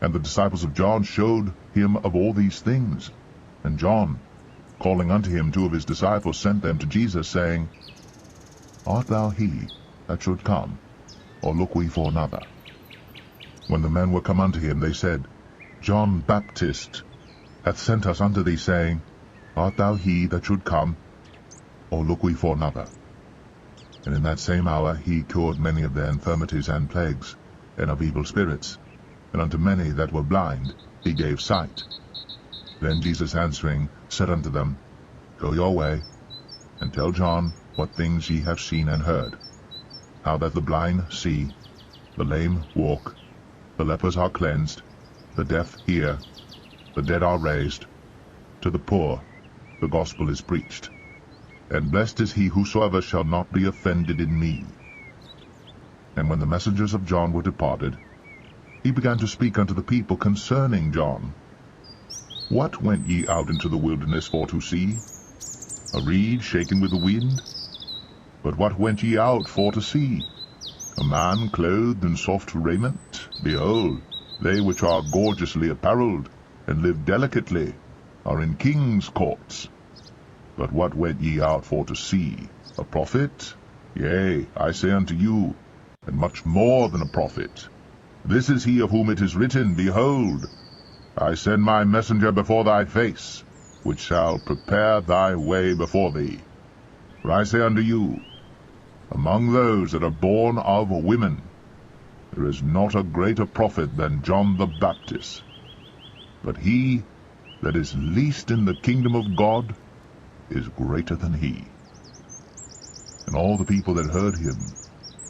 And the disciples of John showed him of all these things. And John, calling unto him 2 of his disciples, sent them to Jesus, saying, Art thou he that should come, or look we for another? When the men were come unto him, they said, John Baptist hath sent us unto thee, saying, Art thou he that should come, or look we for another? And in that same hour he cured many of their infirmities and plagues, and of evil spirits, and unto many that were blind he gave sight. Then Jesus answering said unto them, Go your way, and tell John what things ye have seen and heard, how that the blind see, the lame walk, the lepers are cleansed, the deaf hear, the dead are raised, to the poor the gospel is preached. And blessed is he whosoever shall not be offended in me. And when the messengers of John were departed, he began to speak unto the people concerning John. What went ye out into the wilderness for to see? A reed shaken with the wind? But what went ye out for to see? A man clothed in soft raiment? Behold, they which are gorgeously apparelled, and live delicately, are in kings' courts. But what went ye out for to see? A prophet? Yea, I say unto you, and much more than a prophet. This is he of whom it is written, Behold, I send my messenger before thy face, which shall prepare thy way before thee. For I say unto you, among those that are born of women, there is not a greater prophet than John the Baptist. But he that is least in the kingdom of God is greater than he. And all the people that heard him,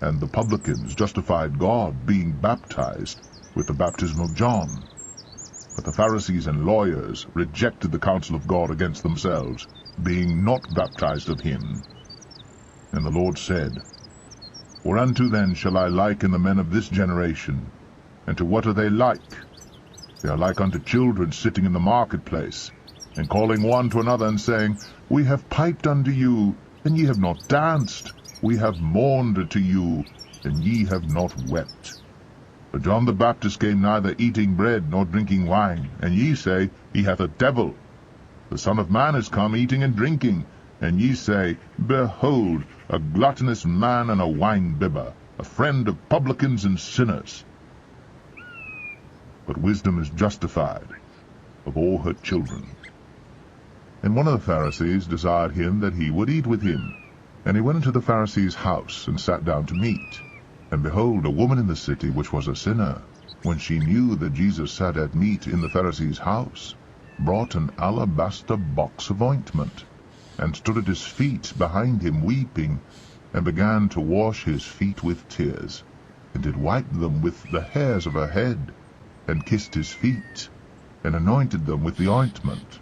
and the publicans, justified God, being baptized with the baptism of John. But the Pharisees and lawyers rejected the counsel of God against themselves, being not baptized of him. And the Lord said, Whereunto then shall I liken the men of this generation? And to what are they like? They are like unto children sitting in the marketplace, and calling one to another, and saying, We have piped unto you, and ye have not danced. We have mourned to you, and ye have not wept. For John the Baptist came neither eating bread nor drinking wine, and ye say, He hath a devil. The Son of Man is come eating and drinking, and ye say, Behold, a gluttonous man and a wine-bibber, a friend of publicans and sinners. But wisdom is justified of all her children. And one of the Pharisees desired him that he would eat with him. And he went into the Pharisee's house, and sat down to meat. And behold, a woman in the city, which was a sinner, when she knew that Jesus sat at meat in the Pharisee's house, brought an alabaster box of ointment, and stood at his feet behind him weeping, and began to wash his feet with tears, and did wipe them with the hairs of her head, and kissed his feet, and anointed them with the ointment.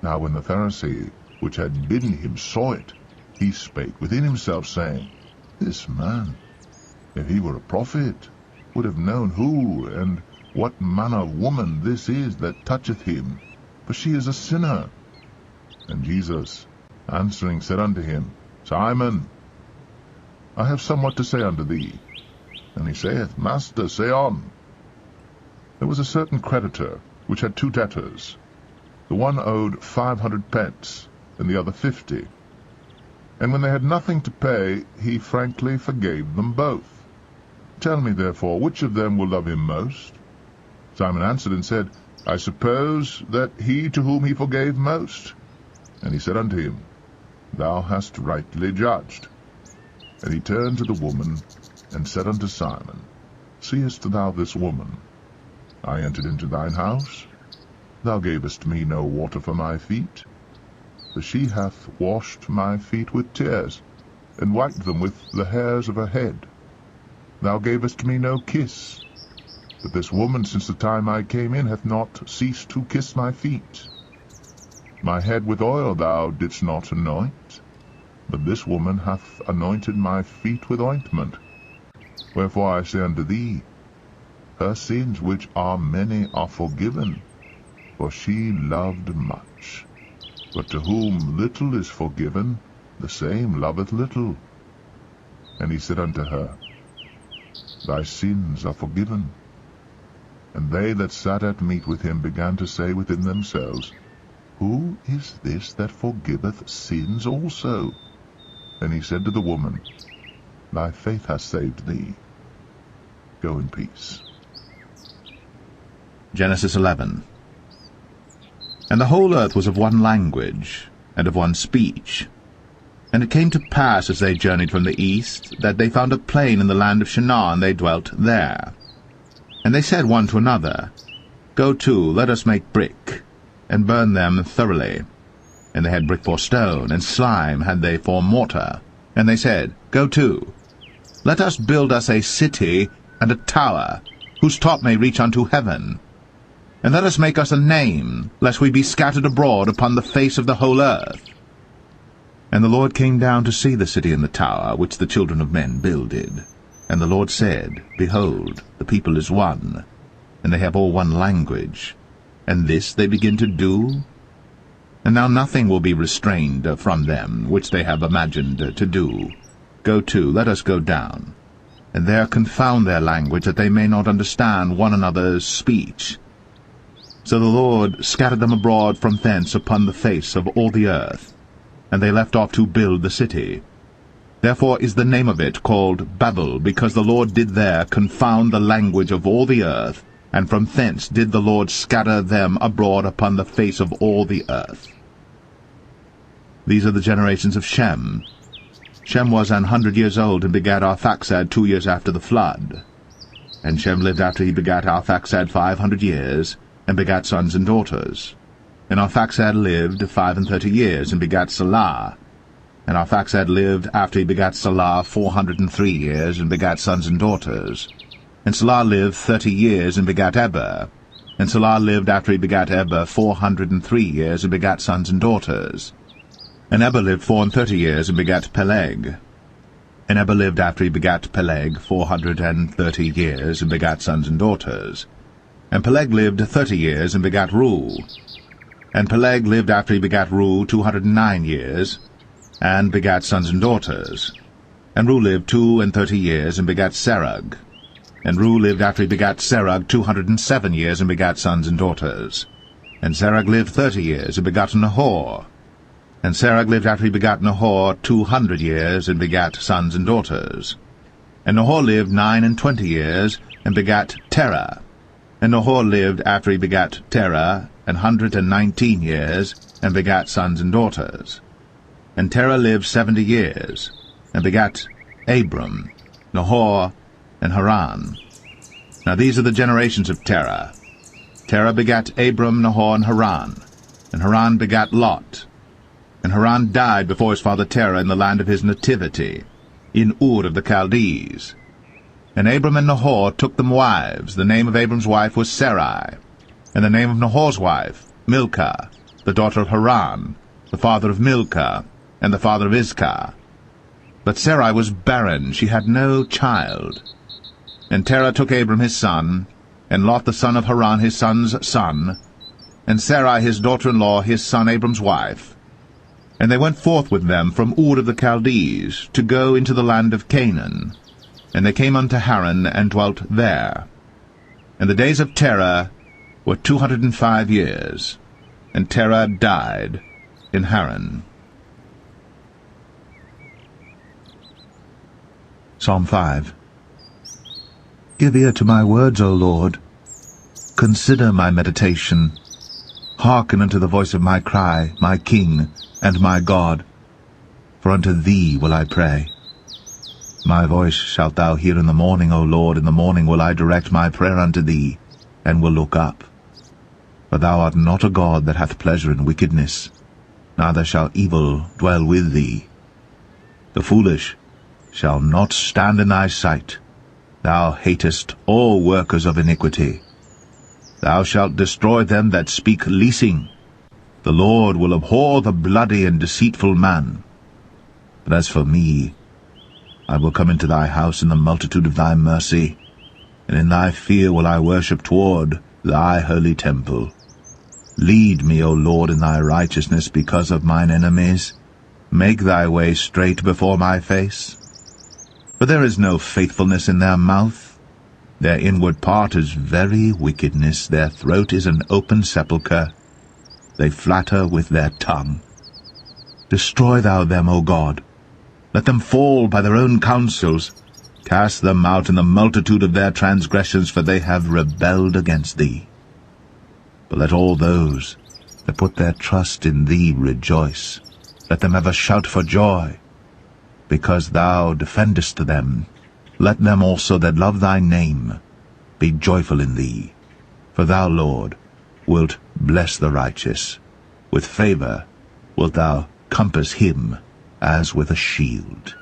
Now when the Pharisee which had bidden him saw it, he spake within himself, saying, This man, if he were a prophet, would have known who and what manner of woman this is that toucheth him, for she is a sinner. And Jesus, answering, said unto him, Simon, I have somewhat to say unto thee. And he saith, Master, say on. There was a certain creditor, which had 2 debtors. The one owed 500 pence, and the other 50. And when they had nothing to pay, he frankly forgave them both. Tell me, therefore, which of them will love him most? Simon answered and said, I suppose that he to whom he forgave most. And he said unto him, Thou hast rightly judged. And he turned to the woman, and said unto Simon, Seest thou this woman? I entered into thine house. Thou gavest me no water for my feet, for she hath washed my feet with tears, and wiped them with the hairs of her head. Thou gavest me no kiss, but this woman since the time I came in hath not ceased to kiss my feet. My head with oil thou didst not anoint, but this woman hath anointed my feet with ointment. Wherefore I say unto thee, her sins which are many are forgiven, for she loved much. But to whom little is forgiven, the same loveth little. And he said unto her, Thy sins are forgiven. And they that sat at meat with him began to say within themselves, Who is this that forgiveth sins also? And he said to the woman, Thy faith hath saved thee. Go in peace. Genesis 11. And the whole earth was of one language, and of one speech. And it came to pass, as they journeyed from the east, that they found a plain in the land of Shinar, and they dwelt there. And they said one to another, Go to, let us make brick, and burn them thoroughly. And they had brick for stone, and slime had they for mortar. And they said, Go to, let us build us a city and a tower, whose top may reach unto heaven. And let us make us a name, lest we be scattered abroad upon the face of the whole earth. And the Lord came down to see the city and the tower, which the children of men builded. And the Lord said, Behold, the people is one, and they have all one language. And this they begin to do? And now nothing will be restrained from them, which they have imagined to do. Go to, let us go down, and there confound their language, that they may not understand one another's speech. So the Lord scattered them abroad from thence upon the face of all the earth, and they left off to build the city. Therefore is the name of it called Babel, because the Lord did there confound the language of all the earth, and from thence did the Lord scatter them abroad upon the face of all the earth. These are the generations of Shem. Shem was 100 years old, and begat Arphaxad 2 years after the flood. And Shem lived after he begat Arphaxad 500 years, and begat sons and daughters. And Arphaxad lived 35 years, and begat Salah. And Arphaxad lived after he begat Salah 403 years, and begat sons and daughters. And Salah lived 30 years, and begat Eber. And Salah lived after he begat Eber 403 years, and begat sons and daughters. And Eber lived 34 years, and begat Peleg. And Eber lived after he begat Peleg 430 years, and begat sons and daughters. And Peleg lived 30 years, and begat Reu. And Peleg lived after he begat Reu 209 years, and begat sons and daughters. And Reu lived 32 years, and begat Serug. And Reu lived after he begat Serug 207 years, and begat sons and daughters. And Serug lived 30 years, and begat Nahor. And Serug lived after he begat Nahor 200 years, and begat sons and daughters. And Nahor lived 29 years, and begat Terah. And Nahor lived after he begat Terah 119 years, and begat sons and daughters. And Terah lived 70 years, and begat Abram, Nahor, and Haran. Now these are the generations of Terah. Terah begat Abram, Nahor, and Haran begat Lot. And Haran died before his father Terah in the land of his nativity, in Ur of the Chaldees. And Abram and Nahor took them wives. The name of Abram's wife was Sarai, and the name of Nahor's wife, Milcah, the daughter of Haran, the father of Milcah, and the father of Iscah. But Sarai was barren, she had no child. And Terah took Abram his son, and Lot the son of Haran his son's son, and Sarai his daughter-in-law his son Abram's wife. And they went forth with them from Ur of the Chaldees, to go into the land of Canaan. And they came unto Haran, and dwelt there. And the days of Terah were 205 years, and Terah died in Haran. Psalm 5. Give ear to my words, O Lord. Consider my meditation. Hearken unto the voice of my cry, my King and my God. For unto thee will I pray. My voice shalt thou hear in the morning, O Lord. In the morning will I direct my prayer unto thee, and will look up. For thou art not a God that hath pleasure in wickedness, neither shall evil dwell with thee. The foolish shall not stand in thy sight. Thou hatest all workers of iniquity. Thou shalt destroy them that speak leasing. The Lord will abhor the bloody and deceitful man. But as for me, I will come into thy house in the multitude of thy mercy, and in thy fear will I worship toward thy holy temple. Lead me, O Lord, in thy righteousness because of mine enemies. Make thy way straight before my face. For there is no faithfulness in their mouth. Their inward part is very wickedness, their throat is an open sepulchre. They flatter with their tongue. Destroy thou them, O God. Let them fall by their own counsels. Cast them out in the multitude of their transgressions, for they have rebelled against thee. But let all those that put their trust in thee rejoice. Let them ever shout for joy, because thou defendest them. Let them also that love thy name be joyful in thee. For thou, Lord, wilt bless the righteous. With favour wilt thou compass him as with a shield.